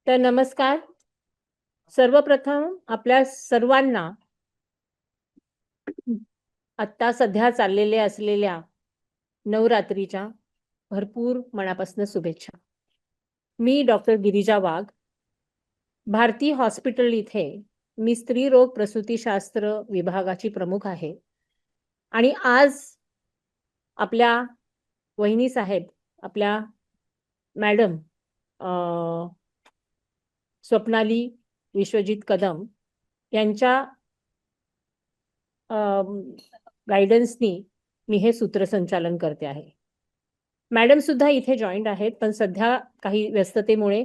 तर नमस्कार. सर्वप्रथम आपल्या सर्वांना आत्ता सध्या चाललेल्या असलेल्या नवरात्रीच्या भरपूर मनापासून शुभेच्छा. मी डॉक्टर गिरिजा वाघ, भारती हॉस्पिटल इथे मी स्त्रीरोग प्रसूतीशास्त्र विभागाची प्रमुख आहे. आणि आज आपल्या वहिनी साहेब, आपल्या मॅडम स्वप्नाली विश्वजित कदम यांच्या गायडन्सनी मी हे सूत्रसंचालन करते आहे. मॅडम सुद्धा इथे जॉईंट आहेत, पण सध्या काही व्यस्ततेमुळे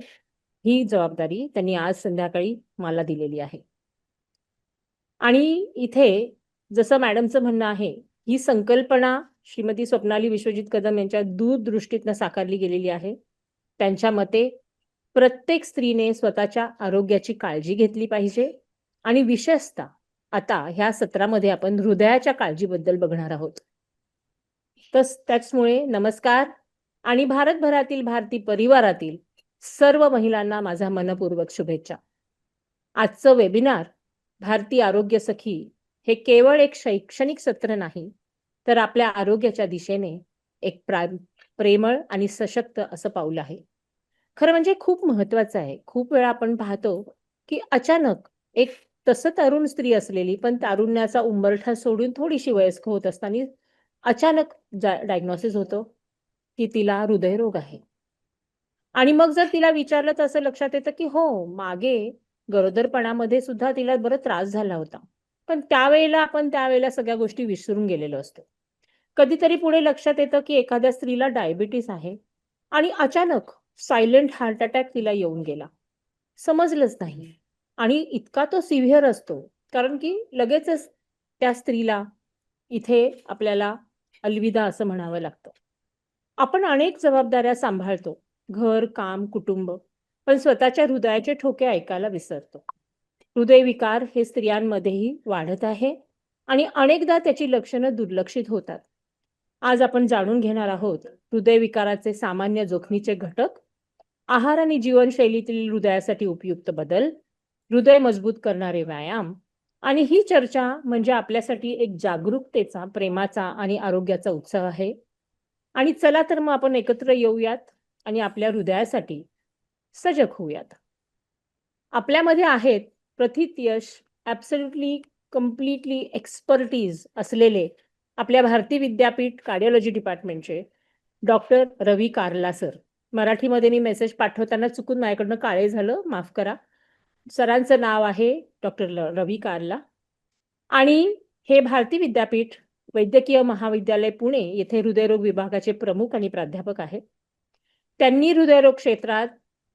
ही जबाबदारी त्यांनी आज संध्याकाळी मला दिलेली आहे. आणि इथे जसं मॅडमचं म्हणणं आहे, ही संकल्पना श्रीमती स्वप्नाली विश्वजित कदम यांच्या दूरदृष्टीतनं साकारली गेलेली आहे. त्यांच्या मते प्रत्येक स्त्रीने स्वतःच्या आरोग्याची काळजी घेतली पाहिजे आणि विशेषतः आता ह्या सत्रामध्ये आपण हृदयाच्या काळजीबद्दल बघणार आहोत. त्याचमुळे नमस्कार आणि भारतभरातील भारती परिवारातील सर्व महिलांना माझा मनपूर्वक शुभेच्छा. आजचं वेबिनार भारती आरोग्य सखी हे केवळ एक शैक्षणिक सत्र नाही, तर आपल्या आरोग्याच्या दिशेने एक प्रेमळ आणि सशक्त असं पाऊल आहे. खरं म्हणजे खूप महत्वाचं आहे. खूप वेळा आपण पाहतो की अचानक एक तसं तरुण स्त्री असलेली पण तारुण्याचा उंबरठा सोडून थोडीशी वयस्क होत असताना अचानक डायग्नोसिस होतो की तिला हृदयरोग आहे. आणि मग जर तिला विचारलं तर असं लक्षात येतं की हो, मागे गरोदरपणामध्ये सुद्धा तिला बरं त्रास झाला होता. पण आपण त्यावेळेला सगळ्या गोष्टी विसरून गेलेलो असतो. कधीतरी पुढे लक्षात येतं की एखाद्या स्त्रीला डायबिटीस आहे आणि अचानक सायलेंट हार्ट अटॅक तिला येऊन गेला. समजलंच नाही. आणि इतका तो सिव्हिअर असतो, कारण की लगेचच त्या स्त्रीला इथे आपल्याला अलविदा असं म्हणावं लागतं. आपण अनेक जबाबदाऱ्या सांभाळतो, घर, काम, कुटुंब, पण स्वतःच्या हृदयाचे ठोके ऐकायला विसरतो. हृदयविकार हे स्त्रियांमध्येही वाढत आहे आणि अनेकदा त्याची लक्षणं दुर्लक्षित होतात. आज आपण जाणून घेणार आहोत हृदयविकाराचे सामान्य जोखमीचे घटक, आहार आणि जीवनशैलीतील हृदयासाठी उपयुक्त बदल, हृदय मजबूत करणारे व्यायाम. आणि ही चर्चा म्हणजे आपल्यासाठी एक जागरूकतेचा, प्रेमाचा आणि आरोग्याचा उत्सव आहे. आणि चला तर मग आपण एकत्र येऊयात आणि आपल्या हृदयासाठी सजग होऊयात. आपल्यामध्ये आहेत प्रथित यश, ॲब्सोल्युटली कम्प्लिटली एक्सपर्टीज असलेले आपल्या भारती विद्यापीठ कार्डिओलॉजी डिपार्टमेंटचे डॉक्टर रवी कार्ला सर. मराठीमध्ये मी मेसेज पाठवताना चुकून माझ्याकडनं काळे झालं, माफ करा. सरांचं नाव आहे डॉक्टर रवी कार्ला आणि हे भारती विद्यापीठ वैद्यकीय महाविद्यालय पुणे येथे हृदयरोग विभागाचे प्रमुख आणि प्राध्यापक आहेत. त्यांनी हृदयरोग क्षेत्रात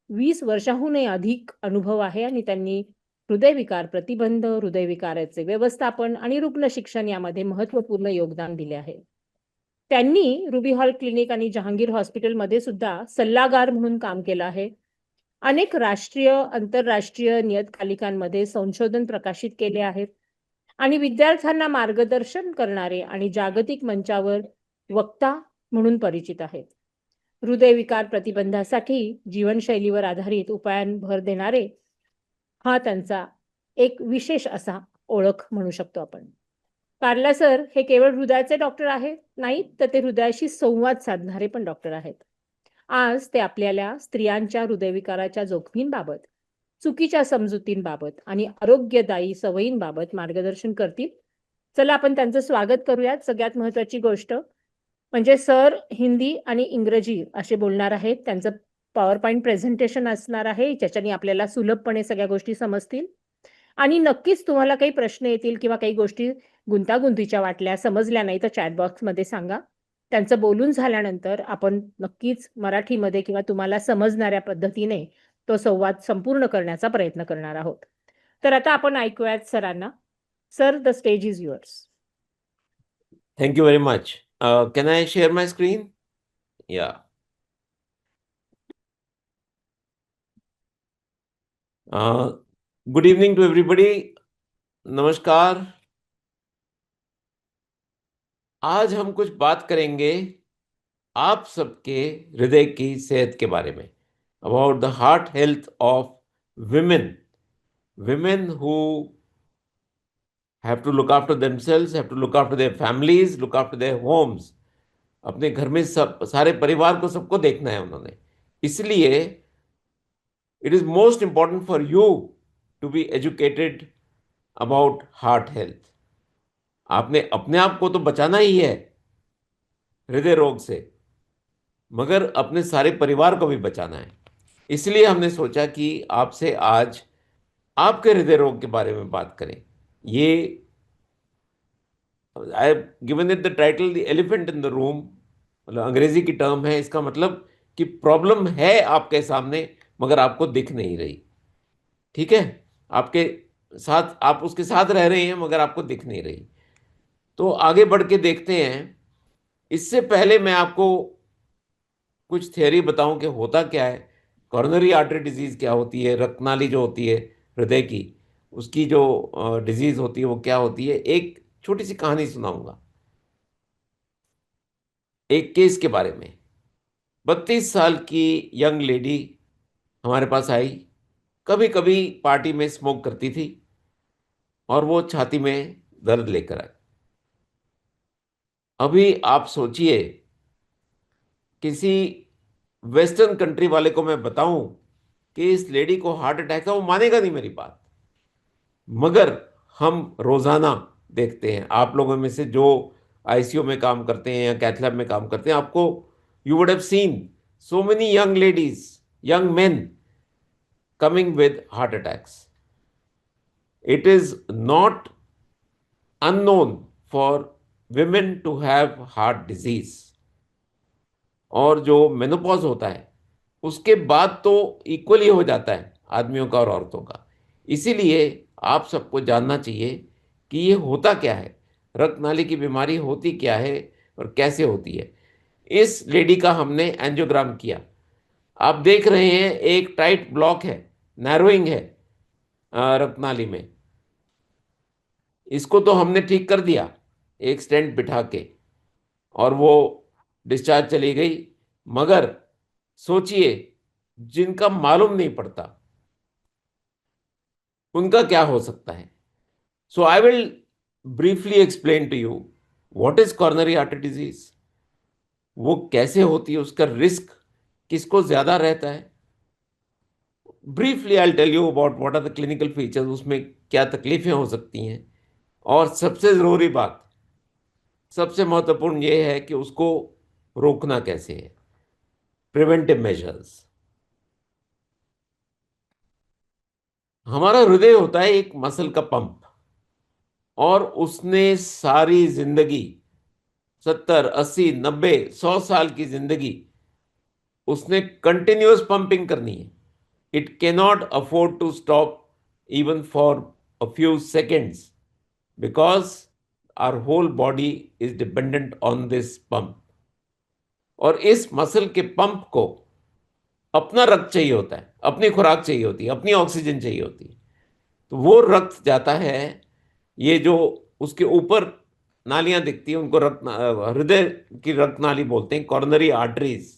20 वर्षांहूनही अधिक अनुभव आहे आणि त्यांनी हृदयविकार प्रतिबंध, हृदयविकाराचे व्यवस्थापन आणि रुग्ण शिक्षण यामध्ये महत्त्वपूर्ण योगदान दिले आहे. त्यांनी रुबी हॉल क्लिनिक आणि जहांगीर हॉस्पिटलमध्ये सुद्धा सल्लागार म्हणून काम केलं आहे. अनेक राष्ट्रीय, आंतरराष्ट्रीय नियतकालिकांमध्ये संशोधन प्रकाशित केले आहेत आणि विद्यार्थ्यांना मार्गदर्शन करणारे आणि जागतिक मंचावर वक्ता म्हणून परिचित आहेत. हृदयविकार प्रतिबंधासाठी जीवनशैलीवर आधारित उपायांवर भर देणारे हा त्यांचा एक विशेष असा ओळख म्हणू शकतो आपण. कार्ला सर हे केवळ हृदयाचे डॉक्टर आहेत नाहीत, तर ते हृदयाशी संवाद साधणारे पण डॉक्टर आहेत. आज ते आपल्याला स्त्रियांच्या हृदयविकाराच्या जोखमींबाबत, चुकीच्या समजुतींबाबत आणि आरोग्यदायी सवयींबाबत मार्गदर्शन करतील. चला आपण त्यांचं स्वागत करूयात. सगळ्यात महत्त्वाची गोष्ट म्हणजे सर हिंदी आणि इंग्रजी असे बोलणार आहेत. त्यांचं पॉवर पॉईंट प्रेझेंटेशन असणार आहे, ज्याच्याने आपल्याला सुलभपणे सगळ्या गोष्टी समजतील. आणि नक्कीच तुम्हाला काही प्रश्न येतील किंवा काही गोष्टी गुंतागुंतीच्या वाटल्या, समजल्या नाही तर चॅट बॉक्समध्ये सांगा. त्यांचं बोलून झाल्यानंतर आपण नक्कीच मराठीमध्ये किंवा तुम्हाला समजणाऱ्या पद्धतीने तो संवाद संपूर्ण करण्याचा प्रयत्न करणार आहोत. तर आता आपण ऐकूयात सरांना. Sir, the stage is yours. Thank you very much. Can I share my screen? Yeah. Good evening to everybody. नमस्कार. आज हम कुछ बात करेंगे आप सबके हृदय की सेहत के बारे में, about the heart health of women who have to look after themselves, have to look after their families, look after their homes. अपने घर में सब सारे परिवार को सबको देखना है उन्होंने, इसलिए it is most important for you to be educated about heart health. आपने अपने आप को तो बचाना ही है हृदय रोग से, मगर अपने सारे परिवार को भी बचाना है। इसलिए हमने सोचा कि आपसे आज आपके हृदय रोग के बारे में बात करें। ये I have given it the title the elephant in the room, मतलब अंग्रेजी की टर्म है, इसका मतलब कि प्रॉब्लम है आपके सामने मगर आपको दिख नहीं रही। ठीक है, आपके साथ, आप उसके साथ रह रहे हैं मगर आपको दिख नहीं रही। तो आगे बढ़ के देखते हैं। इससे पहले मैं आपको कुछ थियरी बताऊं कि होता क्या है, कॉरोनरी आर्टरी डिजीज क्या होती है, रक्तनाली जो होती है हृदय की, उसकी जो डिजीज होती है वो क्या होती है। एक छोटी सी कहानी सुनाऊंगा एक केस के बारे में। 32 साल की यंग लेडी हमारे पास आई, कभी कभी पार्टी में स्मोक करती थी और वो छाती में दर्द लेकर आई। अभी आप सोचिए, किसी वेस्टर्न कंट्री वाले को मैं बताऊं कि इस लेडी को हार्ट अटैक है, वो मानेगा नहीं मेरी बात। मगर हम रोजाना देखते हैं, आप लोगों में से जो आईसीयू में काम करते हैं या कैथ लैब में काम करते हैं, आपको you would have seen so many young ladies, young main coming with heart attacks. It is not unknown for women to have heart disease. और जो मेनोपॉज होता है उसके बाद तो इक्वली हो जाता है आदमियों का और औरतों का। इसीलिए आप सबको जानना चाहिए कि ये होता क्या है, रक्त नाली की बीमारी होती क्या है और कैसे होती है। इस लेडी का हमने एंजियोग्राम किया। आप देख रहे हैं एक टाइट ब्लॉक है, नैरोइंग है रक्तनाली में। इसको तो हमने ठीक कर दिया एक स्टेंट बिठा के, और वो डिस्चार्ज चली गई। मगर सोचिए, जिनका मालूम नहीं पड़ता उनका क्या हो सकता है। So I will briefly explain to you what is coronary artery disease, वो कैसे होती है, उसका रिस्क किसको ज्यादा रहता है। Briefly I tell you about what are the clinical features, उसमें क्या तकलीफें हो सकती हैं, और सबसे जरूरी बात, सबसे महत्वपूर्ण ये है कि उसको रोकना कैसे है, प्रिवेंटिव मेजर्स। हमारा हृदय होता है एक मसल का पंप, और उसने सारी जिंदगी, 70, 80, 90, 100 साल की जिंदगी उसने कंटिन्यूअस पंपिंग करनी है। It cannot afford to stop even for a few seconds, because our whole body is dependent on this pump. और इस मसल के पंप को अपना रक्त चाहिए होता है, अपनी खुराक चाहिए होती है, अपनी ऑक्सीजन चाहिए होती है। तो वो रक्त जाता है, ये जो उसके ऊपर नालियां दिखती हैं उनको रक्त, हृदय की रक्त नाली बोलते हैं, कॉर्नरी आर्टरीज।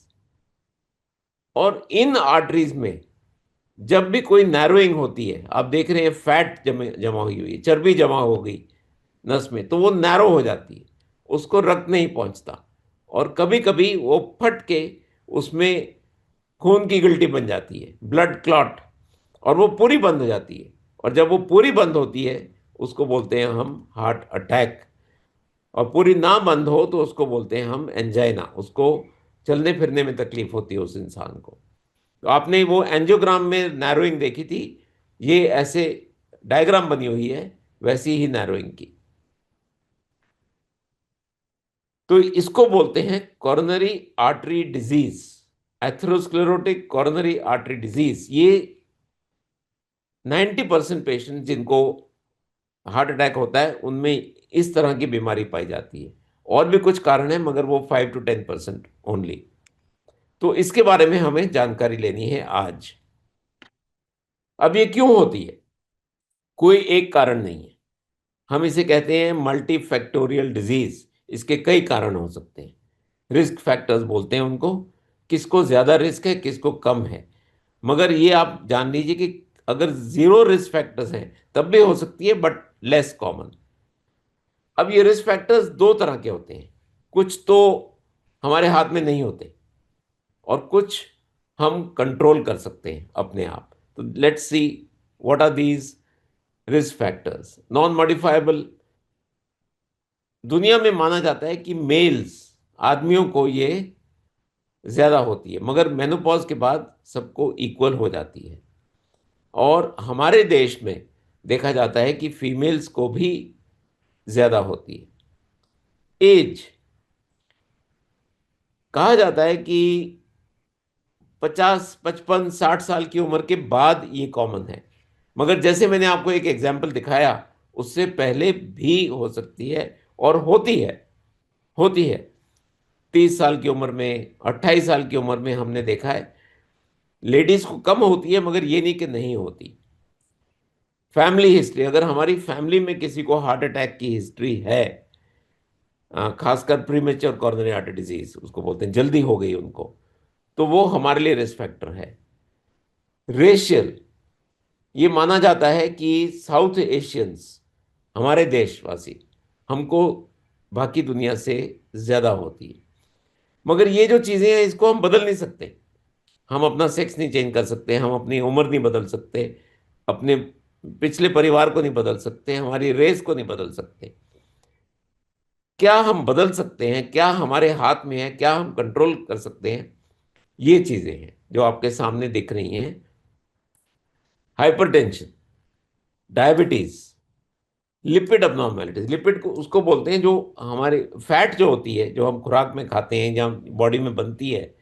और इन आर्टरीज में जब भी कोई नैरोइंग होती है, आप देख रहे हैं फैट जमा हुई है, चर्बी जमा हो गई नस में, तो वो नैरो हो जाती है, उसको रक्त नहीं पहुंचता। और कभी कभी वो फट के उसमें खून की गिल्टी बन जाती है, ब्लड क्लॉट, और वो पूरी बंद हो जाती है। और जब वो पूरी बंद होती है उसको बोलते हैं हम हार्ट अटैक। और पूरी ना बंद हो तो उसको बोलते हैं हम एंजाइना, उसको चलने फिरने में तकलीफ होती है उस इंसान को। तो आपने वो एंजियोग्राम में नैरोइंग देखी थी, ये ऐसे डायग्राम बनी हुई है वैसी ही नैरोइंग की। तो इसको बोलते हैं coronary artery disease, atherosclerotic coronary artery disease. ये 90% पेशेंट जिनको हार्ट अटैक होता है उनमें इस तरह की बीमारी पाई जाती है। और भी कुछ कारण है मगर वो 5 to 10% ओनली। तो इसके बारे में हमें जानकारी लेनी है आज। अब ये क्यों होती है, कोई एक कारण नहीं है। हम इसे कहते हैं मल्टी फैक्टोरियल डिजीज। इसके कई कारण हो सकते हैं, रिस्क फैक्टर्स बोलते हैं उनको, किसको ज्यादा रिस्क है किसको कम है। मगर ये आप जान लीजिए कि अगर जीरो रिस्क फैक्टर्स हैं तब भी हो सकती है, बट लेस कॉमन। अब ये रिस्क फैक्टर्स दो तरह के होते हैं, कुछ तो हमारे हाथ में नहीं होते और कुछ हम कंट्रोल कर सकते हैं अपने आप। तो let's see what are these risk factors. Non modifiable, दुनिया में माना जाता है कि मेल्स, आदमियों को ये ज्यादा होती है, मगर मेनोपॉज के बाद सबको इक्वल हो जाती है। और हमारे देश में देखा जाता है कि फीमेल्स को भी ज्यादा होती है। एज, कहा जाता है कि 50, 55, 60 साल की उम्र के बाद ये कॉमन है, मगर जैसे मैंने आपको एक एग्जाम्पल दिखाया, उससे पहले भी हो सकती है और होती है। 30 साल की उम्र में, 28 साल की उम्र में हमने देखा है। लेडीज को कम होती है, मगर ये नहीं कि नहीं होती। फैमिली हिस्ट्री, अगर हमारी फैमिली में किसी को हार्ट अटैक की हिस्ट्री है, खासकर प्रीमेच्योर कॉरोनरी आर्टरी डिजीज उसको बोलते हैं, जल्दी हो गई उनको, तो वो हमारे लिए रिस्क फैक्टर है। रेशियल, ये माना जाता है कि साउथ एशियंस, हमारे देशवासी, हमको बाकी दुनिया से ज्यादा होती है। मगर ये जो चीजें हैं इसको हम बदल नहीं सकते। हम अपना सेक्स नहीं चेंज कर सकते, हम अपनी उम्र नहीं बदल सकते, अपने पिछले परिवार को नहीं बदल सकते, हमारी रेस को नहीं बदल सकते। क्या हम बदल सकते हैं, क्या हमारे हाथ में है, क्या हम कंट्रोल कर सकते हैं? ये चीजें हैं जो आपके सामने दिख रही हैं। Hypertension, diabetes, lipid abnormalities. Lipid को उसको बोलते हैं जो हमारे फैट जो होती है, जो हम खुराक में खाते हैं, जहाँ बॉडी में बनती है,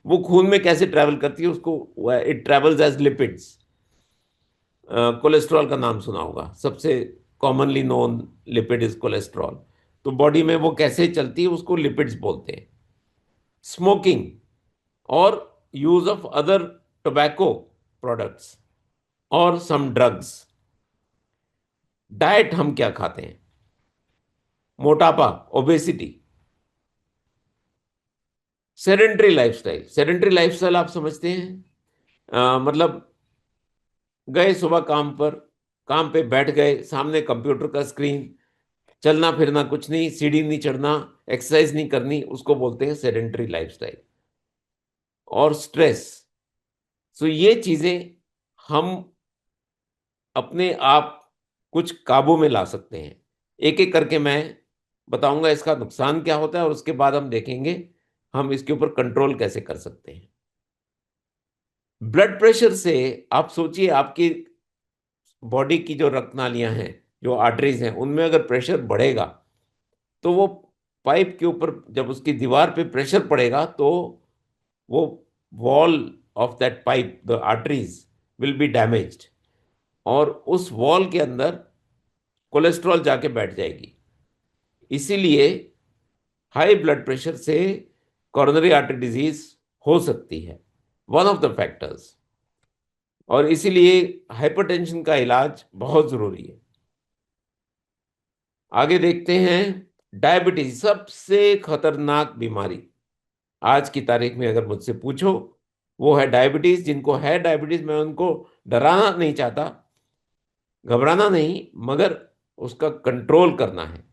वो खून में कैसे ट्रैवल करती है, उसको it travels as lipids. Cholesterol का नाम सुना होगा, सबसे commonly known lipid is cholesterol. तो बॉडी में वो कैसे चलती है उसको लिपिड्स बोलते हैं। स्मोकिंग और use of other tobacco products और सम ड्रग्स। डाइट, हम क्या खाते हैं, मोटापा, obesity. Sedentary lifestyle, sedentary lifestyle आप समझते हैं, मतलब गए सुबह काम पर, काम पे बैठ गए, सामने कंप्यूटर का स्क्रीन, चलना फिरना कुछ नहीं, सीढ़ी नहीं चढ़ना, एक्सरसाइज नहीं करनी, उसको बोलते हैं सेडेंटरी लाइफस्टाइल। और स्ट्रेस। सो ये चीजें हम अपने आप कुछ काबू में ला सकते हैं। एक एक करके मैं बताऊंगा इसका नुकसान क्या होता है, और उसके बाद हम देखेंगे हम इसके ऊपर कंट्रोल कैसे कर सकते हैं। ब्लड प्रेशर से, आप सोचिए आपकी बॉडी की जो रक्त नालियां हैं, जो आर्टरीज हैं, उनमें अगर प्रेशर बढ़ेगा तो वो पाइप के ऊपर जब उसकी दीवार पे प्रेशर पड़ेगा तो वो wall of that pipe, the arteries will be damaged, और उस वॉल के अंदर कोलेस्ट्रॉल जाके बैठ जाएगी। इसीलिए हाई ब्लड प्रेशर से कोरोनरी आर्टरी डिजीज हो सकती है, वन ऑफ द फैक्टर्स। और इसीलिए हाइपरटेंशन का इलाज बहुत जरूरी है। आगे देखते हैं, डायबिटीज सबसे खतरनाक बीमारी आज की तारीख में अगर मुझसे पूछो, वो है डायबिटीज। जिनको है डायबिटीज, मैं उनको डराना नहीं चाहता, घबराना नहीं, मगर उसका कंट्रोल करना है।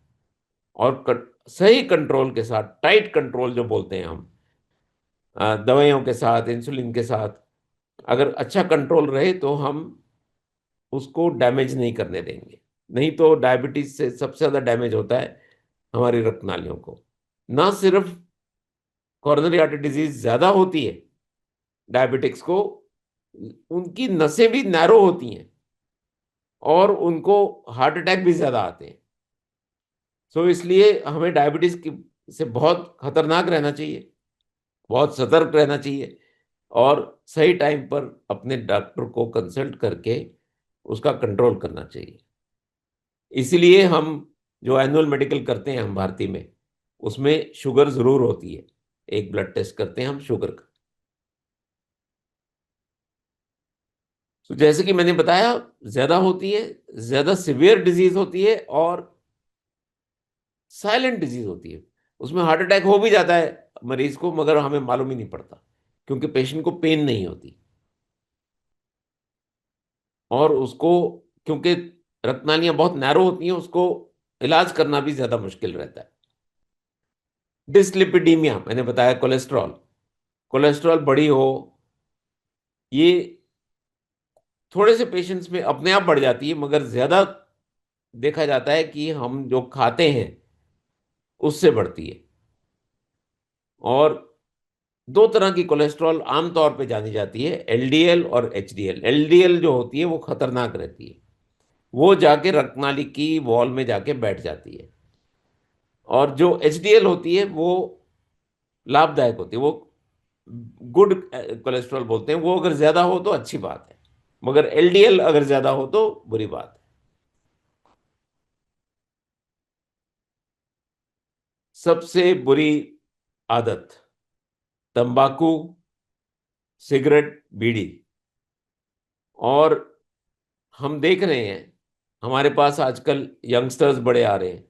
और सही कंट्रोल के साथ, टाइट कंट्रोल जो बोलते हैं हम, दवाइयों के साथ, इंसुलिन के साथ, अगर अच्छा कंट्रोल रहे तो हम उसको डैमेज नहीं करने देंगे। नहीं तो डायबिटीज से सबसे ज्यादा डैमेज होता है हमारी रक्त नालियों को। ना सिर्फ कॉरोनरी आर्टरी डिजीज ज्यादा होती है डायबिटिक्स को, उनकी नसें भी नैरो होती हैं और उनको हार्ट अटैक भी ज्यादा आते हैं। सो इसलिए हमें डायबिटीज की से बहुत खतरनाक रहना चाहिए, बहुत सतर्क रहना चाहिए, और सही टाइम पर अपने डॉक्टर को कंसल्ट करके उसका कंट्रोल करना चाहिए। इसीलिए हम जो एनुअल मेडिकल करते हैं हम भारतीय में, उसमें शुगर जरूर होती है। एक ब्लड टेस्ट करते हैं हम शुगर का। तो जैसे कि मैंने बताया, ज्यादा होती है, ज्यादा सिवियर डिजीज होती है, और साइलेंट डिजीज होती है। उसमें हार्ट अटैक हो भी जाता है मरीज को, मगर हमें मालूम ही नहीं पड़ता, क्योंकि पेशेंट को पेन नहीं होती। और उसको, क्योंकि रक्तनालियां बहुत नैरो होती हैं, उसको इलाज करना भी ज्यादा मुश्किल रहता है। डिसलिपिडीमिया मैंने बताया, कोलेस्ट्रॉल, कोलेस्ट्रॉल बड़ी हो, ये थोड़े से पेशेंट्स में अपने आप बढ़ जाती है, मगर ज्यादा देखा जाता है कि हम जो खाते हैं उससे बढ़ती है। और दो तरह की कोलेस्ट्रॉल आमतौर पे जानी जाती है, एलडीएल और एचडीएल। एलडीएल जो होती है वो खतरनाक रहती है, वो जाके रक्तनाली की वॉल में जाके बैठ जाती है। और जो एचडीएल होती है वो लाभदायक होती है, वो गुड कोलेस्ट्रॉल बोलते हैं। वो अगर ज्यादा हो तो अच्छी बात है, मगर एलडीएल अगर ज्यादा हो तो बुरी बात है। सबसे बुरी आदत, तंबाकू, सिगरेट, बीड़ी। और हम देख रहे हैं हमारे पास आजकल यंगस्टर्स बड़े आ रहे हैं,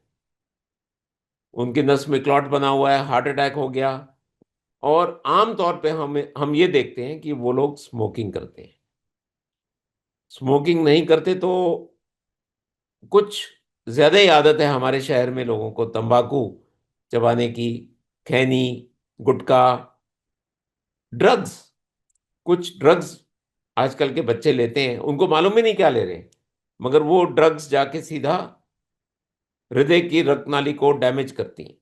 उनकी नस में क्लॉट बना हुआ है, हार्ट अटैक हो गया। और आम तौर पे हम ये देखते हैं कि वो लोग स्मोकिंग करते हैं। स्मोकिंग नहीं करते तो कुछ ज्यादा ही आदत है हमारे शहर में लोगों को तंबाकू चबाने की, खैनी, गुटखा, ड्रग्स। कुछ ड्रग्स आजकल के बच्चे लेते हैं, उनको मालूम ही नहीं क्या ले रहे हैं, मगर वो ड्रग्स जाके सीधा हृदय की रक्तनाली को डैमेज करती हैं,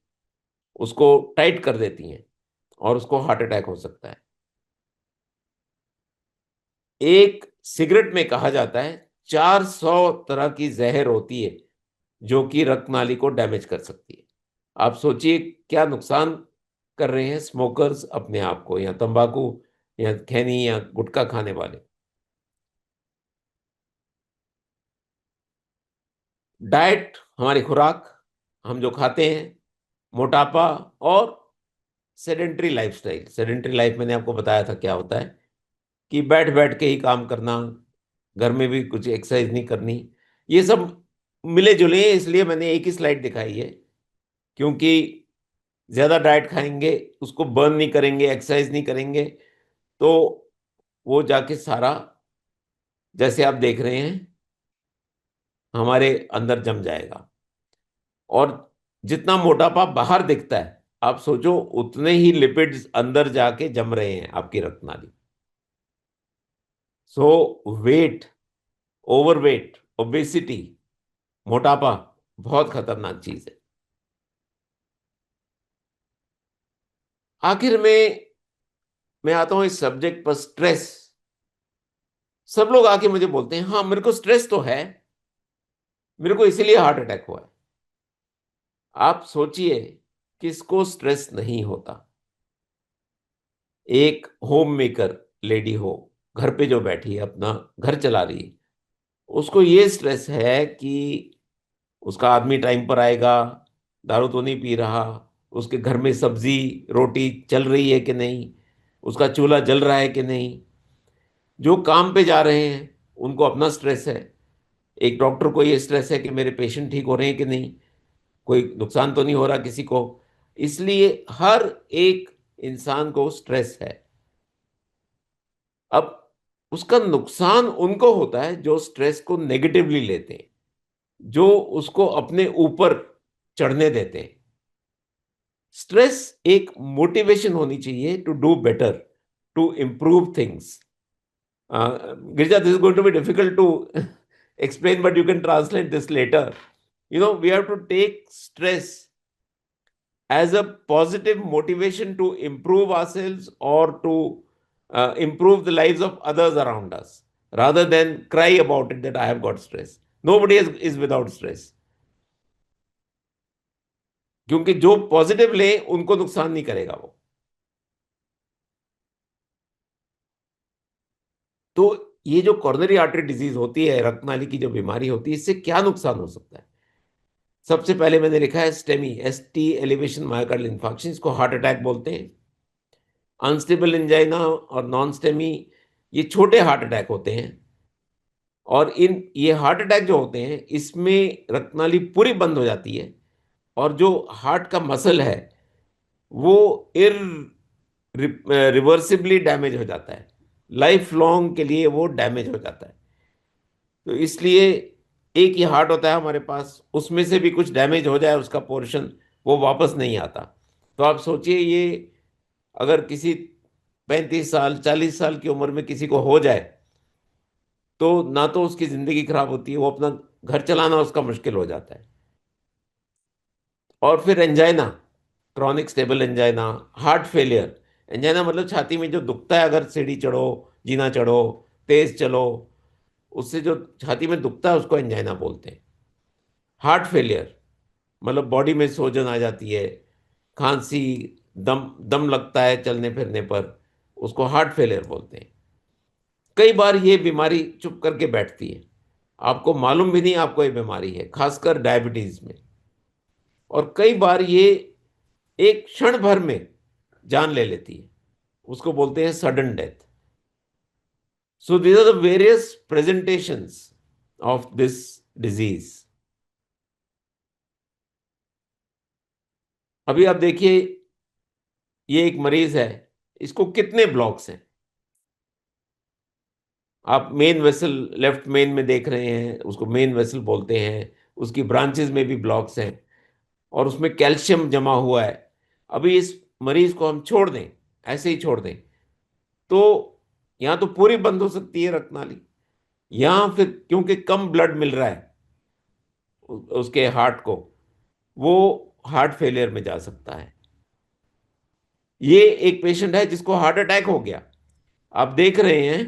उसको टाइट कर देती हैं, और उसको हार्ट अटैक हो सकता है। एक सिगरेट में कहा जाता है 400 तरह की जहर होती है जो कि रक्तनाली को डैमेज कर सकती है। आप सोचिए क्या नुकसान कर रहे हैं स्मोकर्स अपने आप को, या तंबाकू या खैनी या गुटखा खाने वाले। डाइट, हमारी खुराक, हम जो खाते हैं, मोटापा, और सेडेंट्री लाइफस्टाइल। सेडेंट्री लाइफ मैंने आपको बताया था क्या होता है, कि बैठ बैठ के ही काम करना, घर में भी कुछ एक्सरसाइज नहीं करनी। ये सब मिले जुले हैं, इसलिए मैंने एक ही स्लाइड दिखाई है, क्योंकि ज्यादा डाइट खाएंगे, उसको बर्न नहीं करेंगे, एक्सरसाइज नहीं करेंगे, तो वो जाके सारा, जैसे आप देख रहे हैं, हमारे अंदर जम जाएगा। और जितना मोटापा बाहर दिखता है, आप सोचो उतने ही लिपिड्स अंदर जाके जम रहे हैं आपकी रक्तनाली। सो वेट, ओवरवेट, ओबेसिटी, मोटापा बहुत खतरनाक चीज है। आखिर में मैं आता हूं इस सब्जेक्ट पर, स्ट्रेस। सब लोग आके मुझे बोलते हैं हाँ मेरे को स्ट्रेस तो है, मेरे को इसीलिए हार्ट अटैक हुआ है। आप सोचिए किसको स्ट्रेस नहीं होता। एक होम मेकर लेडी हो, घर पे जो बैठी है अपना घर चला रही है, उसको ये स्ट्रेस है कि उसका आदमी टाइम पर आएगा, दारू तो नहीं पी रहा, उसके घर में सब्जी रोटी चल रही है कि नहीं, उसका चूल्हा जल रहा है कि नहीं। जो काम पे जा रहे हैं उनको अपना स्ट्रेस है, एक डॉक्टर को ये स्ट्रेस है कि मेरे पेशेंट ठीक हो रहे हैं कि नहीं, कोई नुकसान तो नहीं हो रहा किसी को। इसलिए हर एक इंसान को स्ट्रेस है। अब उसका नुकसान उनको होता है जो स्ट्रेस को नेगेटिवली लेते हैं, जो उसको अपने ऊपर चढ़ने देते हैं। स्ट्रेस एक मोटिवेशन होनी चाहिए to do better, to improve things. Girija, this is going to be difficult to explain, but you can translate this later. We have to take stress as a positive motivation to improve ourselves, or to improve the lives of others around us, rather than cry about it that I have got stress. Nobody is without stress, क्योंकि जो positive ले उनको नुकसान नहीं करेगा वो। तो ये जो कॉर्नरी आर्टरी डिजीज होती है, रक्तनाली की जो बीमारी होती है, इससे क्या नुकसान हो सकता है? सबसे पहले मैंने लिखा है STEMI, ST elevation myocardial infarction, इसको हार्ट अटैक बोलते हैं। अनस्टेबल एंजाइना और नॉन स्टेमी, ये छोटे हार्ट अटैक होते हैं। और ये हार्ट अटैक जो होते हैं इसमें रक्तनाली पूरी बंद हो जाती है, और जो हार्ट का मसल है वो इर रिवर्सिबली डैमेज हो जाता है, लाइफ लॉन्ग के लिए वो डैमेज हो जाता है। तो इसलिए एक ही हार्ट होता है हमारे पास, उसमें से भी कुछ डैमेज हो जाए उसका पोर्शन, वो वापस नहीं आता। तो आप सोचिए, ये अगर किसी 35 साल 40 साल की उम्र में किसी को हो जाए, तो ना तो उसकी जिंदगी खराब होती है, वो अपना घर चलाना उसका मुश्किल हो जाता है। और फिर angina, chronic stable angina, heart failure. Angina मतलब छाती में जो दुखता है, अगर सीढ़ी चढ़ो, जीना चढ़ो, तेज चलो, उससे जो छाती में दुखता है उसको एंजाइना बोलते हैं। हार्ट फेलियर मतलब बॉडी में सोजन आ जाती है, खांसी, दम दम लगता है चलने फिरने पर, उसको हार्ट फेलियर बोलते हैं। कई बार ये बीमारी चुप करके बैठती है, आपको मालूम भी नहीं आपको ये बीमारी है, खासकर डायबिटीज में। और कई बार ये एक क्षण भर में जान ले लेती है, उसको बोलते हैं sudden death. So these are the various presentations of this disease. अभी आप देखिए, ये एक मरीज है, इसको कितने ब्लॉक्स हैं। आप मेन वेसल लेफ्ट मेन में देख रहे हैं, उसको मेन वेसल बोलते हैं, उसकी ब्रांचेस में भी ब्लॉक्स हैं, और उसमें कैल्शियम जमा हुआ है। अभी इस मरीज को हम छोड़ दें, ऐसे ही छोड़ दें, तो यहाँ तो पूरी बंद हो सकती है रक्तनाली, यहाँ फिर क्योंकि कम ब्लड मिल रहा है उसके हार्ट को, वो हार्ट फेलियर में जा सकता है। ये एक पेशेंट है जिसको हार्ट अटैक हो गया। आप देख रहे हैं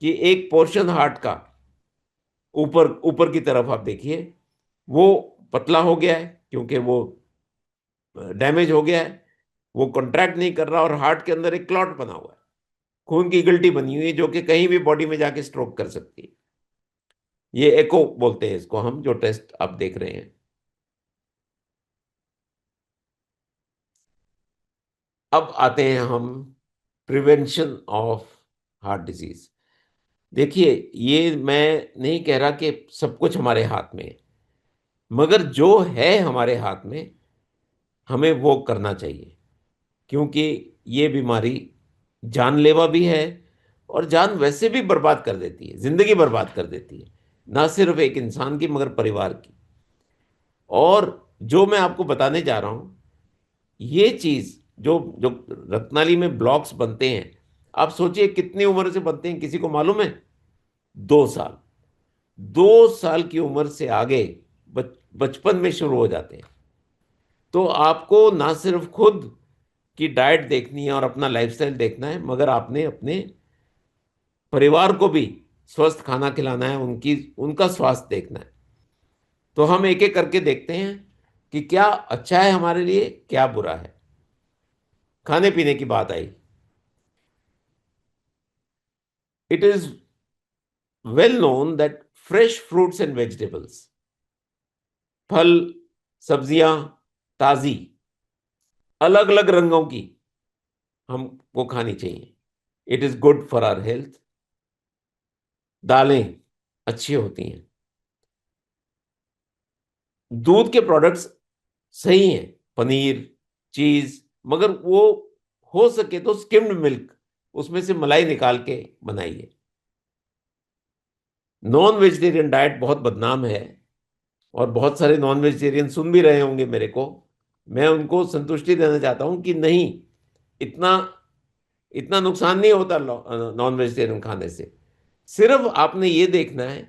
कि एक पोर्शन हार्ट का ऊपर ऊपर की तरफ आप देखिए, वो पतला हो गया है क्योंकि वो डैमेज हो गया है, वो कॉन्ट्रैक्ट नहीं कर रहा, और हार्ट के अंदर एक क्लॉट बना हुआ है, खून की गिल्टी बनी हुई है जो कि कहीं भी बॉडी में जाके स्ट्रोक कर सकती है। ये एको बोलते हैं इसको हम, जो टेस्ट आप देख रहे हैं। अब आते हैं हम प्रिवेंशन ऑफ हार्ट डिजीज। देखिए, ये मैं नहीं कह रहा कि सब कुछ हमारे हाथ में है, मगर जो है हमारे हाथ में हमें वो करना चाहिए, क्योंकि ये बीमारी जानलेवा भी है, और जान वैसे भी बर्बाद कर देती है, जिंदगी बर्बाद कर देती है, ना सिर्फ एक इंसान की मगर परिवार की। और जो मैं आपको बताने जा रहा हूं, ये चीज जो जो रत्नाली में ब्लॉक्स बनते हैं, आप सोचिए कितनी उम्र से बनते हैं, किसी को मालूम है? 2 साल। 2 साल की उम्र से आगे बचपन में शुरू हो जाते हैं। तो आपको ना सिर्फ खुद की डाइट देखनी है और अपना लाइफस्टाइल देखना है, मगर आपने अपने परिवार को भी स्वस्थ खाना खिलाना है, उनकी उनका स्वास्थ्य देखना है। तो हम एक एक करके देखते हैं कि क्या अच्छा है हमारे लिए, क्या बुरा है। खाने पीने की बात आई, it is well known that fresh fruits and vegetables, फल, सब्जियां ताजी, अलग अलग रंगों की हमको खानी चाहिए। It is good for our health. दालें अच्छी होती हैं। दूध के प्रोडक्ट्स सही हैं, पनीर, चीज, मगर वो हो सके तो स्किम्ड मिल्क, उसमें से मलाई निकाल के बनाइए। नॉन वेजिटेरियन डाइट बहुत बदनाम है, और बहुत सारे नॉन वेजिटेरियन सुन भी रहे होंगे मेरे को। मैं उनको संतुष्टि देना चाहता हूं कि नहीं, इतना इतना नुकसान नहीं होता नॉन वेजिटेरियन खाने से। सिर्फ आपने ये देखना है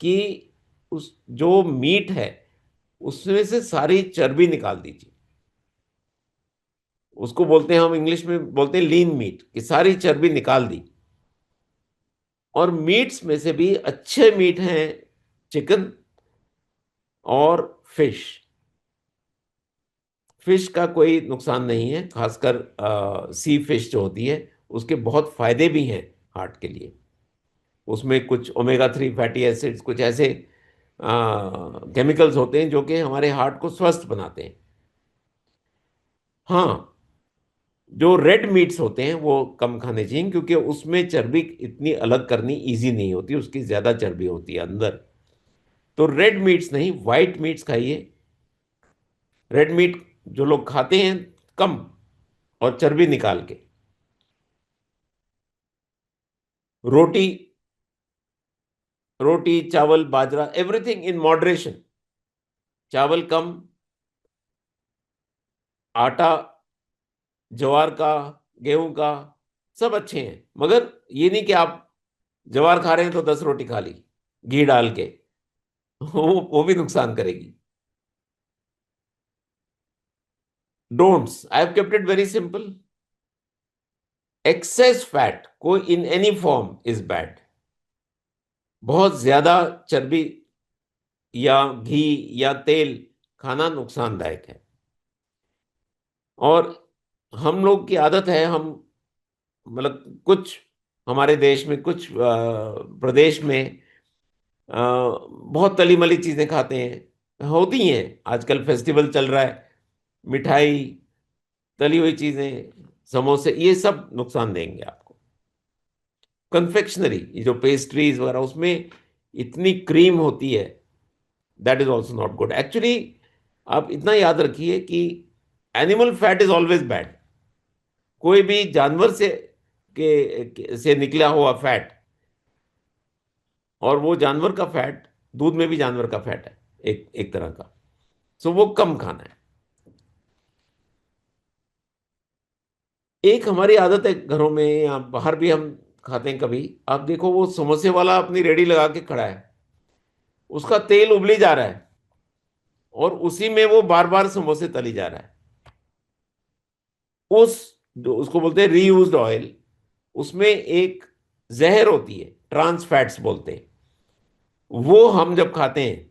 कि उस जो मीट है उसमें से सारी चर्बी निकाल दीजिए। उसको बोलते हैं, हम इंग्लिश में बोलते हैं लीन मीट, कि सारी चर्बी निकाल दी। और मीट्स में से भी अच्छे मीट हैं चिकन और फिश। फिश का कोई नुकसान नहीं है, खासकर सी फिश जो होती है, उसके बहुत फायदे भी हैं हार्ट के लिए। उसमें कुछ ओमेगा 3 फैटी एसिड्स, कुछ ऐसे केमिकल्स होते हैं जो कि हमारे हार्ट को स्वस्थ बनाते हैं। हाँ, जो रेड मीट्स होते हैं वो कम खाने चाहिए, क्योंकि उसमें चर्बी इतनी अलग करनी इजी नहीं होती, उसकी ज़्यादा चर्बी होती है अंदर। तो रेड मीट्स नहीं, वाइट मीट्स खाइए। रेड मीट जो लोग खाते हैं कम, और चर्बी निकाल के। रोटी, रोटी, चावल, बाजरा, एवरीथिंग इन मॉडरेशन। चावल कम, आटा, ज्वार का, गेहूं का, सब अच्छे हैं, मगर ये नहीं कि आप ज्वार खा रहे हैं तो 10 रोटी खा ली घी डाल के। वो भी नुकसान करेगी। Don'ts, I have kept it very simple. Excess fat को in any form is bad. बहुत ज्यादा चर्बी या घी या तेल खाना नुकसानदायक है। और हम लोग की आदत है, हम मतलब कुछ हमारे देश में कुछ प्रदेश में बहुत तली मली चीजें खाते हैं, होती हैं। आजकल फेस्टिवल चल रहा है, मिठाई, तली हुई चीजें, समोसे, ये सब नुकसान देंगे आपको। कन्फेक्शनरी, ये जो पेस्ट्रीज वगैरह, उसमें इतनी क्रीम होती है, that is also not good actually. आप इतना याद रखिए कि animal fat is always bad. कोई भी जानवर से से निकला हुआ फैट, और वो जानवर का फैट, दूध में भी जानवर का फैट है एक एक तरह का, सो वो कम खाना है। एक हमारी आदत है घरों में या बाहर भी हम खाते हैं कभी, आप देखो वो समोसे वाला अपनी रेडी लगा के खड़ा है, उसका तेल उबली जा रहा है और उसी में वो बार बार समोसे तली जा रहा है। उस जो उसको बोलते हैं रीयूज्ड ऑयल, उसमें एक जहर होती है, ट्रांस फैट्स बोलते हैं। वो हम जब खाते हैं,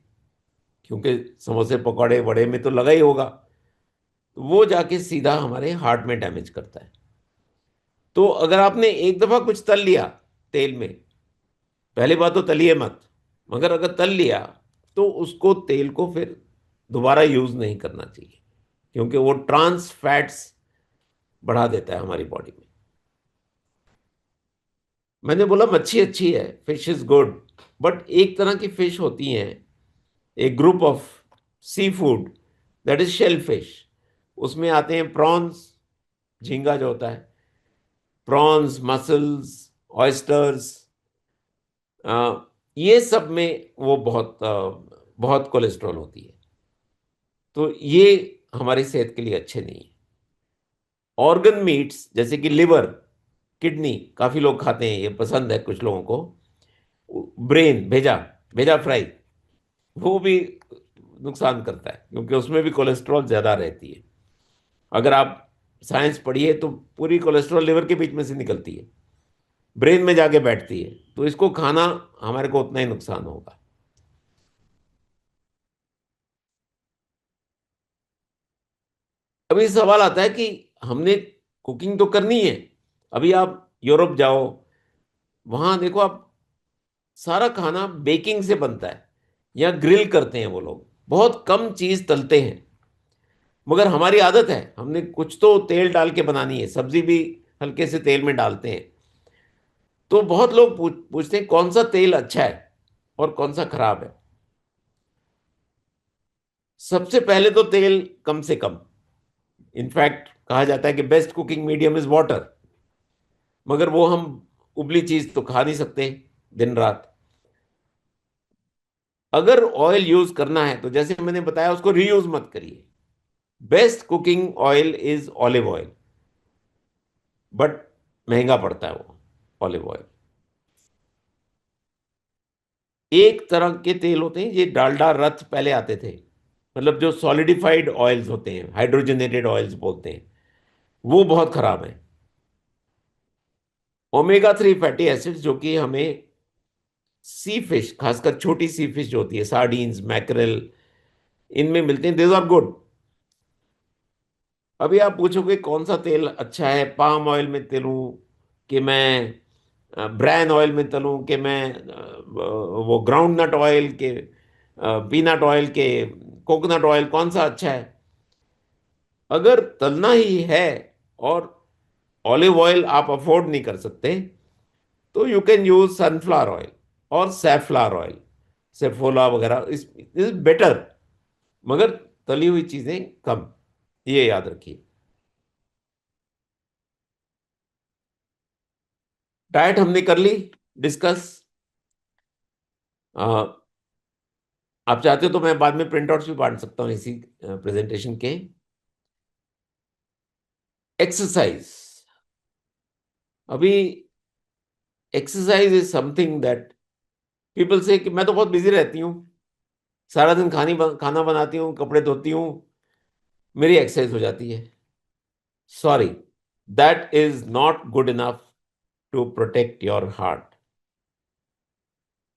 क्योंकि समोसे पकौड़े वड़े में तो लगा ही होगा, तो वो जाके सीधा हमारे हार्ट में डैमेज करता है। तो अगर आपने एक दफा कुछ तल लिया तेल में, पहली बात तो तलिए मत, मगर अगर तल लिया तो उसको तेल को फिर दोबारा यूज नहीं करना चाहिए, क्योंकि वो ट्रांस फैट्स बढ़ा देता है हमारी बॉडी में। मैंने बोला मच्छी अच्छी है, फिश इज गुड, बट एक तरह की फिश होती हैं, एक group of sea food, that is shell fish. उसमें आते हैं प्रॉन्स, झींगा जो होता है, प्रॉन्स, मसल्स, ऑयस्टर्स, ये सब में वो बहुत कोलेस्ट्रॉल होती है। तो ये हमारी सेहत के लिए अच्छे नहीं है। ऑर्गन मीट्स जैसे कि लिवर, किडनी, काफी लोग खाते हैं, ये पसंद है कुछ लोगों को। ब्रेन, भेजा, भेजा फ्राई, वो भी नुकसान करता है, क्योंकि उसमें भी कोलेस्ट्रॉल ज्यादा रहती है। अगर आप साइंस पढ़िए तो पूरी कोलेस्ट्रॉल लिवर के बीच में से निकलती है, ब्रेन में जाके बैठती है, तो इसको खाना हमारे को उतना ही नुकसान होगा। अभी सवाल आता है कि हमने कुकिंग तो करनी है। अभी आप यूरोप जाओ, वहां देखो आप, सारा खाना बेकिंग से बनता है या ग्रिल करते हैं वो लोग, बहुत कम चीज तलते हैं। मगर हमारी आदत है, हमने कुछ तो तेल डाल के बनानी है, सब्जी भी हल्के से तेल में डालते हैं। तो बहुत लोग पूछते हैं कौन सा तेल अच्छा है और कौन सा खराब है। सबसे पहले तो तेल कम से कम। इनफैक्ट कहा जाता है कि best cooking medium is water, मगर वो हम उबली चीज तो खा नहीं सकते दिन रात। अगर ऑयल यूज करना है तो जैसे मैंने बताया, उसको रीयूज मत करिए। Best cooking oil is olive oil, but महंगा पड़ता है वो ऑलिव ऑयल। एक तरह के तेल होते हैं, ये डालडा रथ पहले आते थे, मतलब जो सॉलिडिफाइड ऑयल्स होते हैं, हाइड्रोजनेटेड ऑयल्स बोलते हैं, वो बहुत खराब है। ओमेगा 3 फैटी एसिड्स जो कि हमें सी फिश, खासकर छोटी सी फिश जो होती है, सार्डीन्स, मैकरेल, इनमें मिलते हैं, दिस आर गुड। अभी आप पूछोगे कौन सा तेल अच्छा है, पाम ऑयल में तलूं कि मैं ब्रैन ऑयल में तलूं कि मैं वो ग्राउंड नट ऑयल के, पीनट ऑयल के, कोकोनट ऑयल, कौन सा अच्छा है? अगर तलना ही है और ऑलिव ऑयल आप अफोर्ड नहीं कर सकते, तो you can use sunflower oil और सैफलावर ऑयल, सेफोला वगैरह, इस बेटर। मगर तली हुई चीजें कम, ये याद रखिए। डाइट हमने कर ली डिस्कस। आप चाहते हो तो मैं बाद में प्रिंटआउट्स भी बांट सकता हूँ इसी प्रेजेंटेशन के। एक्सरसाइज, अभी exercise is something that people से कि मैं तो बहुत बिजी रहती हूँ, सारा दिन खाना बनाती हूँ, कपड़े धोती हूँ, मेरी एक्सरसाइज हो जाती है। Sorry, that is not good enough to protect your heart.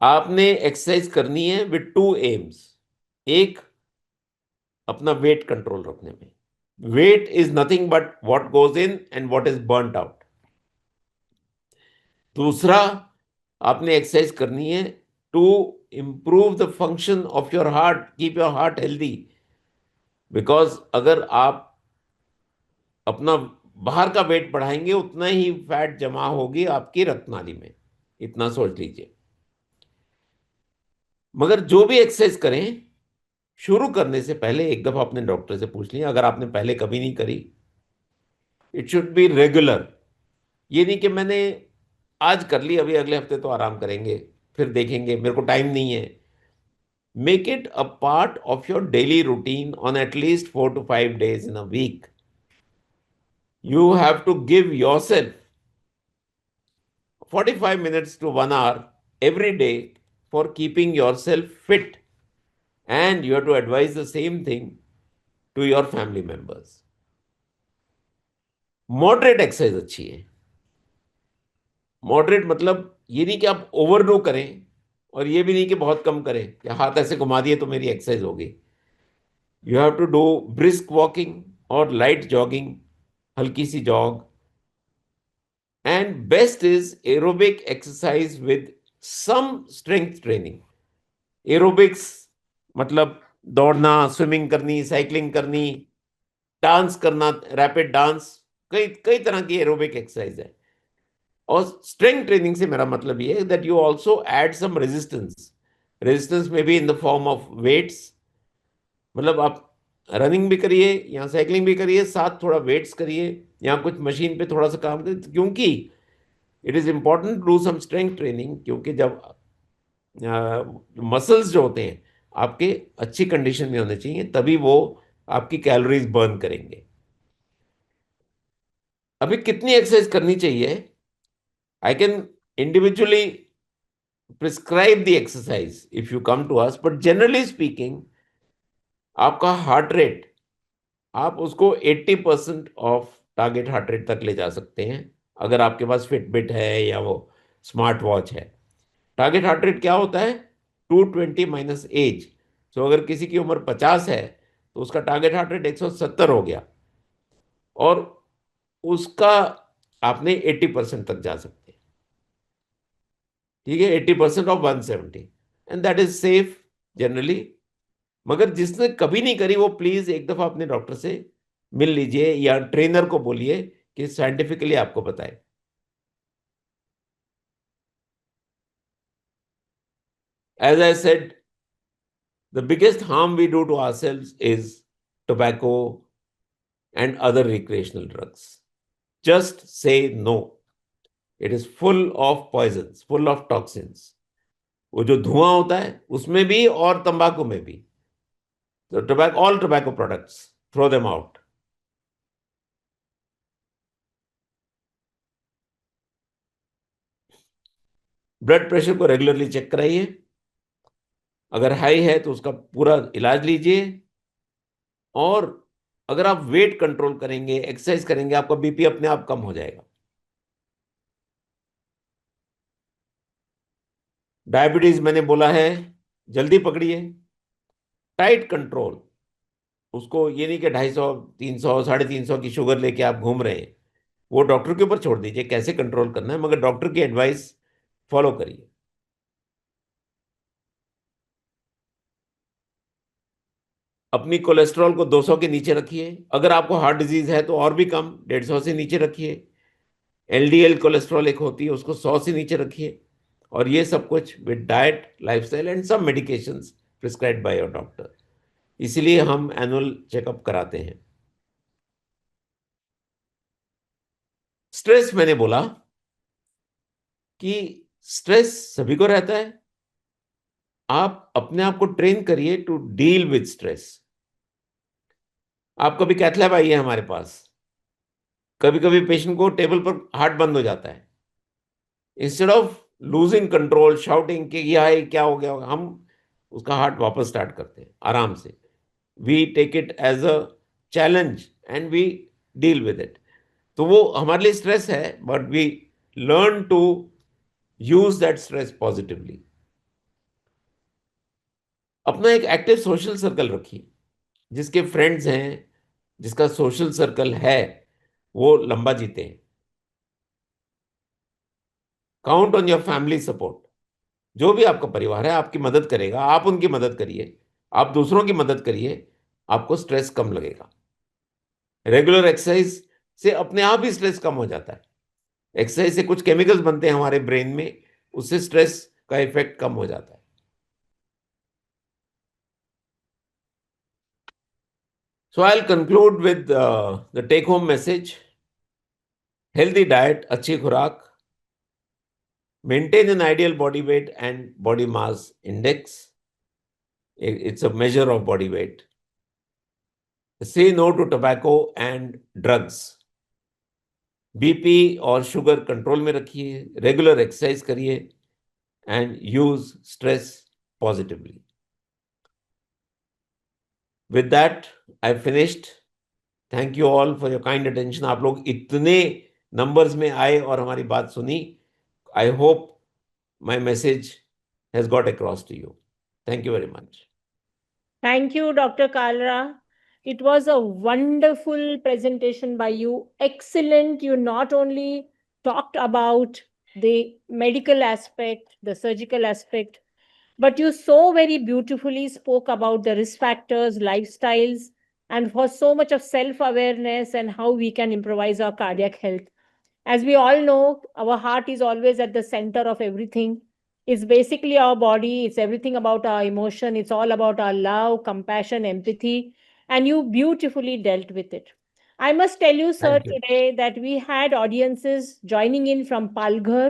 आपने एक्सरसाइज करनी है विद टू एम्स। एक, अपना वेट कंट्रोल रखने में। Weight is nothing but what goes in and what is burnt out. दूसरा, आपने एक्सरसाइज करनी है to improve the function of your heart, keep your heart healthy. Because अगर आप अपना बाहर का वेट बढ़ाएंगे उतना ही फैट जमा होगी आपकी रक्तनाली में, इतना सोच लीजिए। मगर जो भी एक्सरसाइज करें, शुरू करने से पहले एक दफा अपने डॉक्टर से पूछ लिया, अगर आपने पहले कभी नहीं करी। It should be regular. ये नहीं कि मैंने आज कर ली, अभी अगले हफ्ते तो आराम करेंगे, फिर देखेंगे, मेरे को टाइम नहीं है। Make it a part of your daily routine on at least 4 to 5 days in a week. You have to give yourself 45 minutes to 1 hour every day for keeping yourself fit, and you have to advise the same thing to your family members. Moderate exercise अच्छी है। Moderate मतलब ये नहीं कि आप overdo करें, और ये भी नहीं कि बहुत कम करें कि हाथ ऐसे घुमा दिए तो मेरी एक्सरसाइज होगी। You have to do brisk walking और लाइट जॉगिंग, हल्की सी jog. And best is aerobic exercise with some strength training. Aerobics मतलब दौड़ना, स्विमिंग करनी, साइकिलिंग करनी, डांस करना, रैपिड डांस, कई कई तरह की एरोबिक एक्सरसाइज है। और स्ट्रेंथ ट्रेनिंग से मेरा मतलब ये है that you also add some resistance. Resistance में भी in the form of weights, मतलब आप रनिंग भी करिए या साइकिलिंग भी करिए, साथ थोड़ा वेट्स करिए या कुछ मशीन पे थोड़ा सा काम करिए, क्योंकि it is important to do some strength training. क्योंकि जब मसल्स जो होते हैं आपके अच्छी कंडीशन में होने चाहिए, तभी वो आपकी कैलोरीज बर्न करेंगे। अभी कितनी एक्सरसाइज करनी चाहिए, I can individually prescribe the exercise if you come to us, but generally speaking आपका हार्ट रेट, आप उसको 80% ऑफ टारगेट हार्ट रेट तक ले जा सकते हैं अगर आपके पास फिटबिट है या वो स्मार्ट वॉच है। टारगेट हार्ट रेट क्या होता है? 220 माइनस एज। सो अगर किसी की उम्र 50 है तो उसका टारगेट हार्ट रेट 170 हो गया, और उसका आपने 80% तक जा सकते हैं। ठीक है, 80% of 170, and that is safe generally. मगर जिसने कभी नहीं करी वो प्लीज एक दफा अपने डॉक्टर से मिल लीजिए या ट्रेनर को बोलिए कि साइंटिफिकली आपको बताए। As I said, the biggest harm we do to ourselves is tobacco and other recreational drugs. Just say no. It is full of poisons, full of toxins. वो जो धुआं होता है उसमें भी और तंबाकू में भी। तो tobacco, all tobacco products, throw them out. Blood pressure को रेगुलरली चेक कराइए। अगर हाई है तो उसका पूरा इलाज लीजिए। और अगर आप वेट कंट्रोल करेंगे, एक्सरसाइज करेंगे, आपका बीपी अपने आप कम हो जाएगा। डायबिटीज मैंने बोला है, जल्दी पकड़िए। टाइट कंट्रोल, उसको ये नहीं कि 250, 300, 350 की शुगर लेके आप घूम रहे हैं, वो डॉक्टर के ऊपर छोड़ दीजिए कैसे कंट्रोल करना है, मगर डॉक्टर की एडवाइस फॉलो करिए। अपनी कोलेस्ट्रॉल को 200 के नीचे रखिए। अगर आपको हार्ट डिजीज है तो और भी कम, 150 से नीचे रखिए। एलडीएल कोलेस्ट्रॉल एक होती है, उसको 100 से नीचे रखिए। और ये सब कुछ विद डाइट, लाइफस्टाइल एंड सब medications prescribed by your doctor. इसलिए हम एनुअल चेकअप कराते हैं। स्ट्रेस, मैंने बोला कि स्ट्रेस सभी को रहता है। आप अपने आप को ट्रेन करिए टू डील विद स्ट्रेस। आप कभी कैथलैब आइए हमारे पास, कभी कभी पेशेंट को टेबल पर हार्ट बंद हो जाता है। Instead of losing control shouting कि यह क्या हो गया, हम उसका हार्ट वापस स्टार्ट करते हैं आराम से। We take it as a challenge and we deal with it. तो वो हमारे लिए स्ट्रेस है, but we learn to use that stress positively. अपना एक एक्टिव सोशल सर्कल रखिए। जिसके फ्रेंड्स हैं, जिसका सोशल सर्कल है, वो लंबा जीते हैं। Count on your family support. जो भी आपका परिवार है आपकी मदद करेगा, आप उनकी मदद करिए, आप दूसरों की मदद करिए, आपको स्ट्रेस कम लगेगा। रेगुलर एक्सरसाइज से अपने आप ही स्ट्रेस कम हो जाता है। एक्सरसाइज से कुछ केमिकल्स बनते हैं हमारे ब्रेन में, उससे स्ट्रेस का इफेक्ट कम हो जाता है। So I will conclude with the take home message. Healthy diet, अच्छी खुराक, maintain an ideal body weight and body mass index, it's a measure of body weight. Say no to tobacco and drugs. BP और sugar control में रखिए, regular exercise करिए and use stress positively. With that I finished. Thank you all for your kind attention. आप लोग इतने numbers में आए और हमारी बात सुनी। I hope my message has got across to you. Thank you very much. Thank you, Dr. Kalra. It was a wonderful presentation by you. Excellent. You not only talked about the medical aspect, the surgical aspect, but you so very beautifully spoke about the risk factors, lifestyles, and for so much of self awareness and how we can improvise our cardiac health. As we all know, our heart is always at the center of everything. It's basically our body, it's everything about our emotion, it's all about our love, compassion, empathy, and you beautifully dealt with it. I must tell you, sir, thank you. today that we had audiences joining in from Palghar,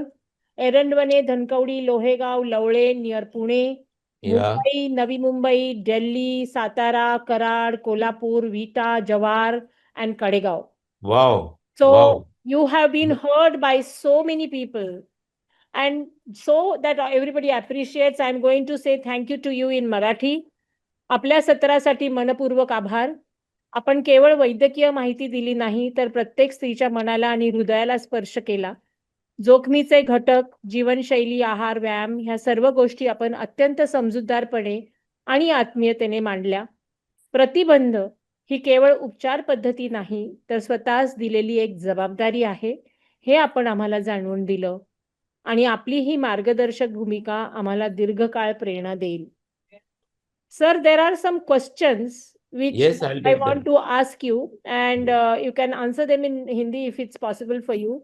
Erandwane, Dhankaudi, Lohegaon, Laule, near Pune, या Mumbai, Navi Mumbai, Delhi, Satara, Karad, Kolhapur, Vita, Jawar, and Kadegaon. Wow. Wow. So you have been heard by so many people. And so that everybody appreciates, I'm going to say thank you to you in Marathi. आपल्या सत्रासाठी मनपूर्वक आभार. आपण केवळ वैद्यकीय माहिती दिली नाही, तर प्रत्येक स्त्रीच्या मनाला आणि हृदयाला स्पर्श केला. जोखमीचे घटक, जीवनशैली, आहार, व्यायाम ह्या सर्व गोष्टी आपण अत्यंत समजूतदारपणे आणि आत्मीयतेने मांडल्या. प्रतिबंध ही केवळ उपचार पद्धती नाही, तर स्वतःच दिलेली एक जबाबदारी आहे, हे आपण आम्हाला जाणवून दिलं. आणि आपली ही मार्गदर्शक भूमिका आम्हाला दीर्घकाळ प्रेरणा देईल. Sir, there are some questions which Yes, I'll I take want them. to ask you, and Yeah. you can answer them in Hindi if it's possible for you.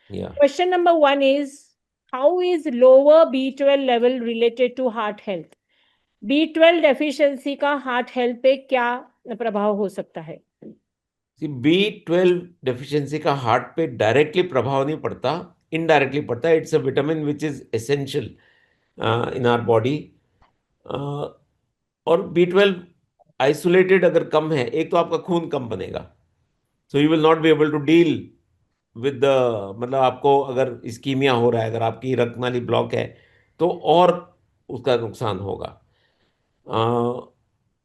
Yeah. Question number one is, how is lower B12 level related to heart health? B12 deficiency का heart health पे क्या प्रभाव हो सकता है? B12 deficiency का heart पे directly प्रभाव नहीं पड़ता, इनडायरेक्टली पड़ता है। It's a vitamin which is essential in our body. और B12 आइसोलेटेड अगर कम है, एक तो आपका खून कम बनेगा, so you will not be able to deal with the, मतलब आपको अगर इस्कीमिया हो रहा है, अगर आपकी रक्तनाली ब्लॉक है, तो और उसका नुकसान होगा।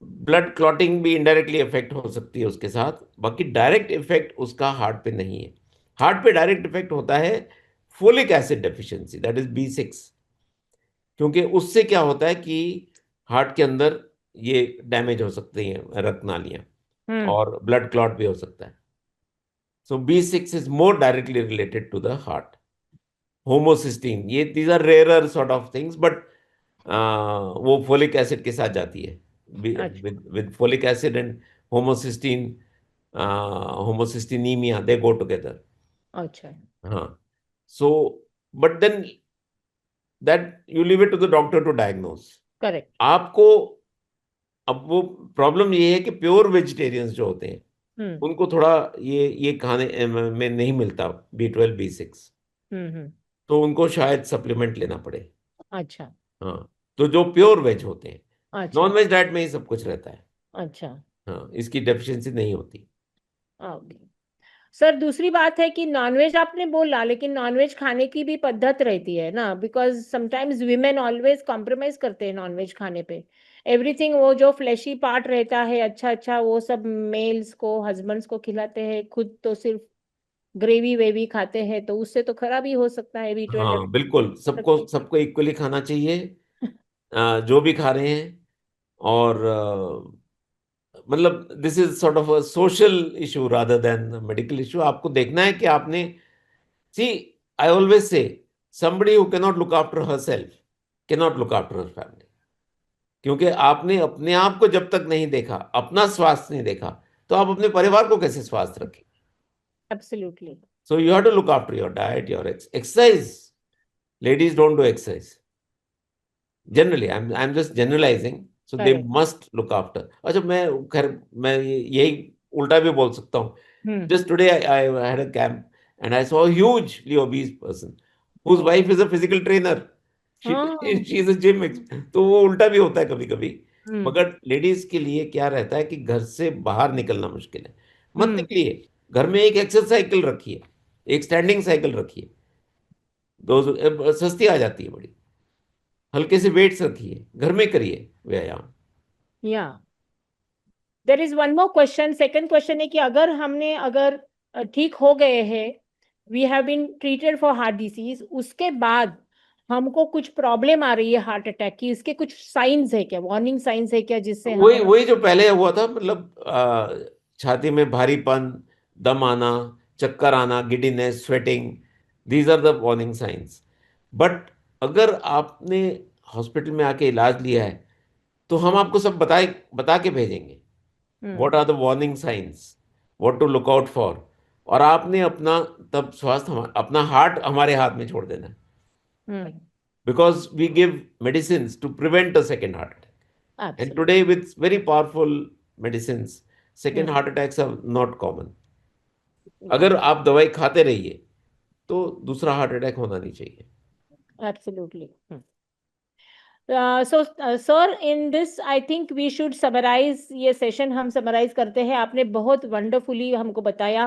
ब्लड क्लॉटिंग भी इनडायरेक्टली इफेक्ट हो सकती है उसके साथ, बाकी डायरेक्ट इफेक्ट उसका हार्ट पे नहीं है। हार्ट पे डायरेक्ट इफेक्ट होता है folic acid deficiency, that is B6। क्योंकि उससे क्या होता है कि हार्ट के अंदर ये डैमेज हो सकती हैं रक्तनालियां, हम्म. और ब्लड क्लॉट भी हो सकता है। So B6 is more directly related to the heart. Homocysteine, ये these are rarer sort of things, but वो फोलिक एसिड के साथ जाती है। अच्छा. with folic acid and homocysteine, homocystinemia, they go together. अच्छा. हाँ। So but then that you leave it to the doctor to diagnose. Correct. आपको, अब वो प्रॉब्लम ये है कि प्योर वेजिटेरियंस जो होते हैं हम्म. उनको थोड़ा ये खाने में नहीं मिलता B12 B6, हम्म. तो उनको शायद सप्लीमेंट लेना पड़े। अच्छा. हाँ। तो जो प्योर वेज होते हैं, अच्छा नॉन वेज डाइट में ही सब कुछ रहता है। अच्छा। हाँ, इसकी डेफिशिएंसी नहीं होती। ओके सर, दूसरी बात है कि नॉनवेज आपने बोला, लेकिन नॉनवेज खाने की भी पद्धत रहती है ना, because sometimes women always compromise करते हैं नॉनवेज खाने पे। एवरीथिंग, वो जो फ्लैशी पार्ट रहता है अच्छा अच्छा, वो सब मेल्स को, हस्बैंड्स को खिलाते हैं, खुद तो सिर्फ ग्रेवी वेवी खाते हैं, तो उससे तो खराब ही हो सकता है B12। हाँ बिल्कुल, सबको सबको इक्वली खाना चाहिए, जो भी खा रहे हैं। और मतलब this is sort of a social issue rather than medical issue. आपको देखना है कि आपने, see, I always say somebody who cannot look after herself cannot look after her family। क्योंकि आपने अपने आप को जब तक नहीं देखा, अपना स्वास्थ्य नहीं देखा, तो आप अपने परिवार को कैसे स्वास्थ्य रखें? Absolutely. So you have to look after your diet, your exercise. Ladies don't do exercise generally, I am just generalising. So they correct. Must look after. अच्छा, मैं, खैर, मैं यही उल्टा भी बोल सकता हूँ। हम्म। Just today, I had a camp and I saw a hugely obese person whose O. wife is a physical trainer. हाँ। She is a gym तो वो उल्टा भी होता है कभी कभी। हम्म। मगर लेडीज के लिए क्या रहता है कि घर से बाहर निकलना मुश्किल है। मत हम्म। निकलिए, घर में एक एक्सरसाइज साइकिल रखिए, एक स्टैंडिंग साइकिल रखिए। सस्ती आ जाती है बड़ी। हल्के से वेट्स रखिए, घर में करिए व्यायाम। या there is one more question, second question है कि अगर हमने, अगर ठीक हो गए हैं, we have been treated for heart disease, उसके बाद हमको कुछ प्रॉब्लम आ रही है हार्ट अटैक की, इसके कुछ साइंस है क्या, वार्निंग साइंस है क्या, जिससे वही हमें। वही जो पहले हुआ था, मतलब छाती में भारीपन, दम आना, चक्कर आना, giddiness, sweating, these are the warning signs. But अगर आपने हॉस्पिटल में आके इलाज लिया है, तो हम आपको सब बता के भेजेंगे what hmm. Are the warning signs, what to look out for. और आपने अपना, तब स्वास्थ्य अपना हार्ट हमारे हाथ में छोड़ देना है। Hmm. Because we give medicine to prevent a second heart attack. And absolutely. today, with very powerful medicines, second hmm. heart attacks are not common। या अगर आप दवाई खाते रहिए, तो दूसरा हार्ट अटैक होना नहीं चाहिए। Absolutely. So sir, in this I think we should summarise, ये सेशन हम समराइज करते हैं। आपने बहुत वंडरफुली हमको बताया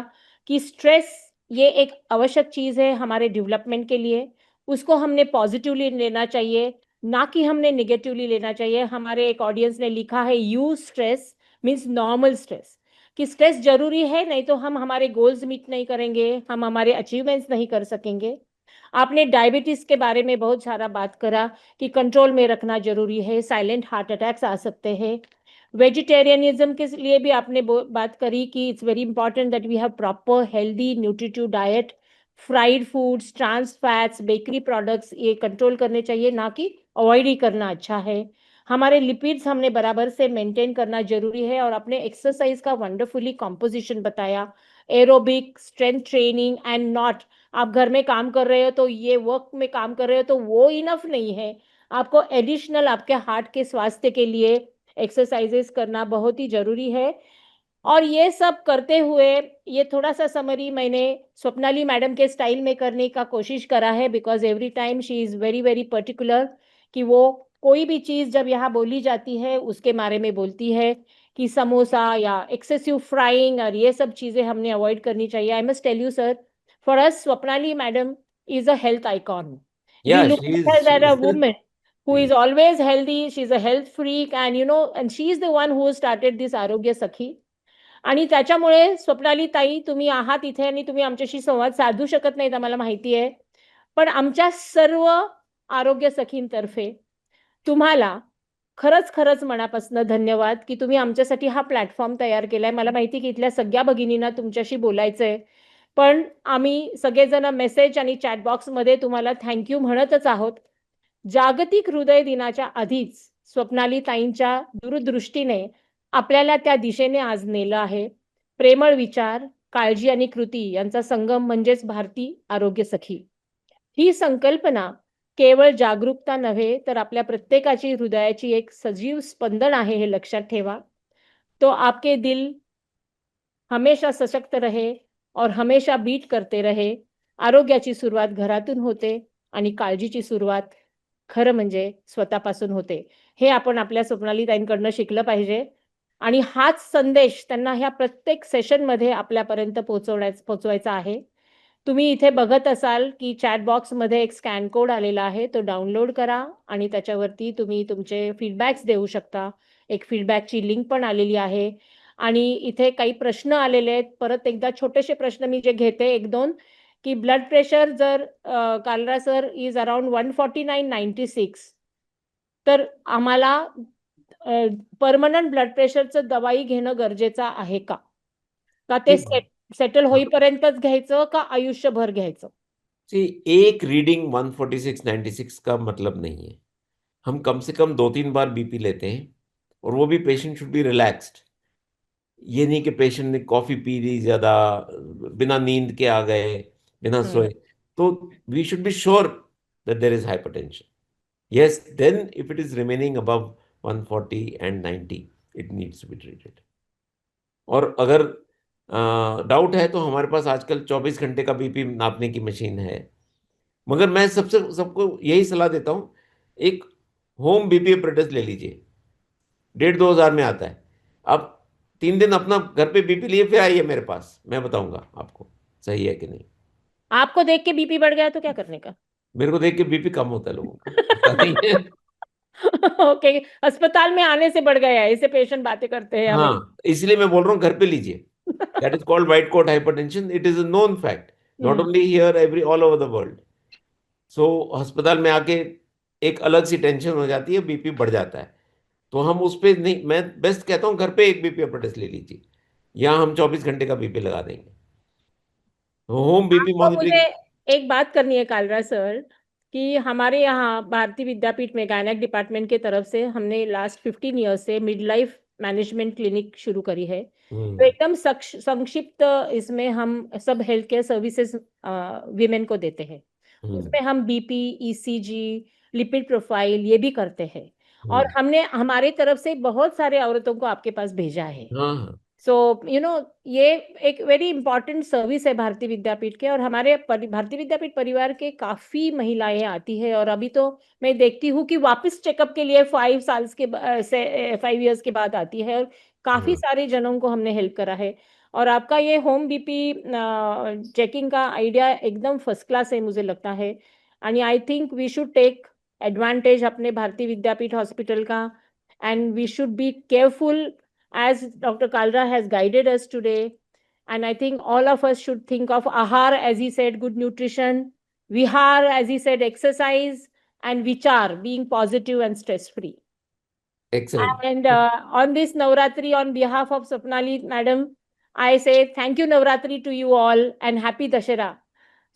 कि स्ट्रेस ये एक आवश्यक चीज़ है हमारे डेवलपमेंट के लिए, उसको हमने पॉजिटिवली लेना चाहिए, ना कि हमने निगेटिवली लेना चाहिए। हमारे एक ऑडियंस ने लिखा है, use stress means normal stress, कि स्ट्रेस जरूरी है, नहीं तो हम हमारे गोल्स मीट नहीं करेंगे, हम हमारे अचीवमेंट्स नहीं कर सकेंगे। आपने डायबिटीज के बारे में बहुत सारा बात करा कि कंट्रोल में रखना जरूरी है, साइलेंट हार्ट अटैक्स आ सकते हैं। वेजिटेरियनिज्म के लिए भी आपने बात करी कि it's very important that we have proper healthy nutritive diet. Fried foods, trans fats, bakery products, ये कंट्रोल करने चाहिए, ना कि अवॉइड ही करना अच्छा है। हमारे लिपिड्स हमने बराबर से मेंटेन करना जरूरी है, और अपने एक्सरसाइज का वंडरफुली कॉम्पोजिशन बताया, aerobic, strength training and not. आप घर में काम कर रहे हो तो ये वर्क में काम कर रहे हो तो वो इनफ नहीं है, आपको एडिशनल आपके हार्ट के स्वास्थ्य के लिए एक्सरसाइजेस करना बहुत ही जरूरी है। और ये सब करते हुए, ये थोड़ा सा समरी मैंने स्वप्नाली मैडम के स्टाइल में करने का कोशिश करा है, because every time she is very very particular कि वो कोई भी चीज़ जब यहाँ बोली जाती है उसके बारे में बोलती है, कि समोसा या एक्सेसिव फ्राइंग और ये सब चीज़ें हमने अवॉइड करनी चाहिए। I must tell you sir, for us Swapnali madam is a health icon. We Yeah, look she at her is, as she a is, woman who is always healthy. She's a health freak, and and she is the one who started this Arogya Sakhi. आणि त्याच्यामुळे स्वप्नाली ताई, तुम्ही आहात इथे आणि तुम्ही आमच्याशी संवाद साधू शकत नाहीत, आम्हाला माहिती आहे, पण आमच्या सर्व आरोग्य सखींतर्फे तुम्हाला खरंच खरंच मनापासून धन्यवाद, की तुम्ही आमच्यासाठी हा प्लॅटफॉर्म तयार केलाय। मला माहिती की इथल्या सगळ्या भगिनींना तुमच्याशी बोलायचंय, पण आम्ही सगळेजण मेसेज आणि चॅट बॉक्समध्ये तुम्हाला थँक्यू म्हणतच आहोत। जागतिक हृदय दिनाच्या आधीच स्वप्नाली ताईंच्या दूरदृष्टीने आपल्याला त्या दिशेने आज नेलं आहे। प्रेमळ विचार, काळजी आणि कृती यांचा संगम म्हणजेच भारती आरोग्य सखी। ही संकल्पना केवळ जागरूकता नव्हे, तर आपल्या प्रत्येकाची हृदयाची एक सजीव स्पंदन आहे, हे लक्षात ठेवा। तो आपके दिल हमेशा सशक्त रहे और हमेशा बीट करते रहे। आरोग्याची सुरुवात घरातून होते आणि काळजीची सुरुवात खरं म्हणजे स्वतःपासून होते. हे आपण आपल्या स्वप्नाली ताईंकडनं शिकलं पाहिजे आणि हाच संदेश त्यांना ह्या प्रत्येक सेशनमध्ये आपल्यापर्यंत पोहोचवायचा आहे. तुम्ही इथे बघत असाल, की चॅट बॉक्समध्ये एक स्कॅन कोड आलेला आहे. तो डाउनलोड करा आणि त्याच्यावरती तुम्ही तुमचे फीडबॅक्स देऊ शकता. एक फीडबॅकची लिंक पण आलेली आहे आणि इथे काही प्रश्न आलेले आहेत. परत एकदा छोटेसे प्रश्न मी जे घेते 1-2 की ब्लड प्रेशर जर कालरा सर इज अराउंड 149/96 तर आम्हाला पर्मनंट ब्लड प्रेशरचं दवाई घेणं गरजेचं आहे का? का ते See, सेटल होईपर्यंतच घ्यायचं का आयुष्यभर घ्यायचं? एक रीडिंग 146/96 का मतलब नहीं है। हम कम से कम 2-3 बार बीपी लेते हैं और वो भी पेशेंट शुड बी रिलैक्स्ड। ये नहीं कि पेशेंट ने कॉफी पी ली ज्यादा, बिना नींद के आ गए, बिना हं. सोए। तो we should be sure that there is hypertension. Yes, then if it is remaining above 140 and 90, it needs to be treated. और अगर डाउट है तो हमारे पास आजकल 24 घंटे का बीपी नापने की मशीन है। मगर मैं सबको यही सलाह देता हूँ, एक होम बीपी अप्रेटिस ले लीजिए, 1,500-2,000 में आता है। आप 3 दिन अपना घर पे बीपी लिए फिर आइए मेरे पास, मैं बताऊंगा आपको सही है कि नहीं। आपको देख के बीपी बढ़ गया तो क्या करने का? मेरे को देख के बीपी कम होता है लोगों का, पता नहीं है। ओके, अस्पताल में आने से बढ़ गया है, ऐसे पेशेंट बातें करते हैं हमें। हाँ, इसलिए मैं बोल रहा हूँ घर पे लीजिए। That is called white coat hypertension. It is a known fact, not hmm. only here, all over the world. So अस्पताल में आके एक अलग सी टेंशन हो जाती है, बीपी बढ़ जाता है। तो हम उस पे नहीं, मैं बेस्ट कहता हूँ घर पे एक बीपी अपेरेटिस ले लीजिए, यहाँ हम 24 घंटे का बीपी लगा देंगे। होम बीपी आपको मुझे मॉनिटरिंग। एक बात करनी है कालरा सर, कि हमारे यहाँ भारतीय विद्यापीठ में गायनेक डिपार्टमेंट की तरफ से हमने लास्ट 15 ईयर्स से मिडलाइफ मैनेजमेंट क्लिनिक शुरू करी है। तो एकदम संक्षिप्त इसमें हम सब हेल्थ केयर सर्विसेज वीमेन को देते हैं। उसमें हम बीपी, ईसीजी, लिपिड प्रोफाइल ये भी करते हैं और हमने हमारे तरफ से बहुत सारे औरतों को आपके पास भेजा है। हाँ हाँ सो ये एक वेरी इंपॉर्टेंट सर्विस है भारतीय विद्यापीठ के और हमारे भारतीय विद्यापीठ परिवार के काफ़ी महिलाएँ आती हैं और अभी तो मैं देखती हूँ कि वापस चेकअप के लिए 5 साल्स के 5 इयर्स के बाद आती है और काफ़ी हाँ। सारे जनों को हमने हेल्प करा है। और आपका ये होम बीपी चेकिंग का आइडिया एकदम फर्स्ट क्लास है मुझे लगता है। And I think we should take advantage अपने भारतीय विद्यापीठ हॉस्पिटल का and we should be careful as Dr. Kalra has guided us today. And I think all of us should think of ahar, as he said, good nutrition, vihar, as he said, exercise, and vichar, being positive and stress free. Excellent. And on this Navratri, on behalf of Swapnali Madam, I say thank you Navratri to you all and happy Dashera.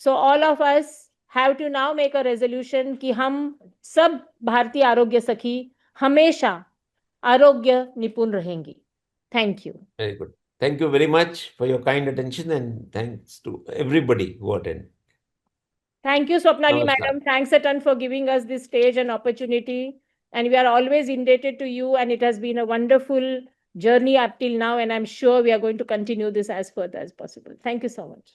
So all of us have to now make a resolution कि हम सब भारतीय आरोग्य सखी हमेशा आरोग्य निपुण रहेंगी. Thank you. Very good. Thank you very much for your kind attention and thanks to everybody who attended. Thank you, Swapnali Namaskar. Madam. Thanks a ton for giving us this stage and opportunity. And we are always indebted to you. And it has been a wonderful journey up till now. And I'm sure we are going to continue this as further as possible. Thank you so much.